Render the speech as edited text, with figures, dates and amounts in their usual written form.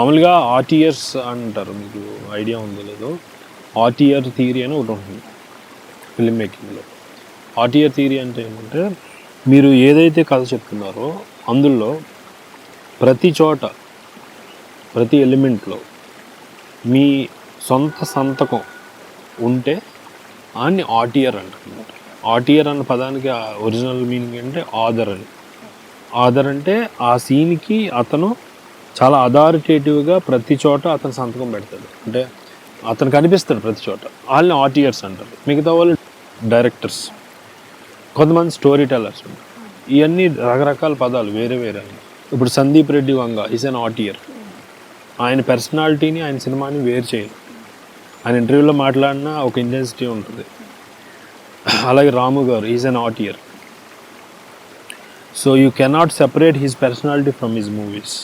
మామూలుగా ఆర్టీయర్స్ అంటారు, మీకు ఐడియా ఉందో లేదో. ఆర్టీయర్ థియరీ అని ఒకటి ఉంటుంది ఫిల్మ్ మేకింగ్లో. ఆర్టీయర్ థియరీ అంటే ఏంటంటే, మీరు ఏదైతే కథ చెప్తున్నారో అందులో ప్రతి చోట, ప్రతి ఎలిమెంట్లో మీ సొంత సంతకం ఉంటే దాన్ని ఆర్టీయర్ అంటారు. ఆర్టీయర్ అన్న పదానికి ఒరిజినల్ మీనింగ్ అంటే ఆథర్ అని. ఆథర్ అంటే ఆ సీన్కి అతను చాలా అథారిటేటివ్గా ప్రతి చోట అతను సంతకం పెడతాడు, అంటే అతను కనిపిస్తాడు ప్రతి చోట. వాళ్ళని ఆర్టీయర్స్ అంటారు. మిగతా వాళ్ళు డైరెక్టర్స్, కొంతమంది స్టోరీ టెల్లర్స్ ఉంటారు. ఇవన్నీ రకరకాల పదాలు వేరే వేరే. ఇప్పుడు సందీప్ రెడ్డి వంగ ఈజ్ అన్ ఆర్టీయర్. ఆయన పర్సనాలిటీని, ఆయన సినిమాని వేరు చేయరు. ఆయన ఇంటర్వ్యూలో మాట్లాడిన ఒక ఇంటెన్సిటీ ఉంటుంది. అలాగే Ramu garu is an artiste. So you cannot separate his personality from his movies.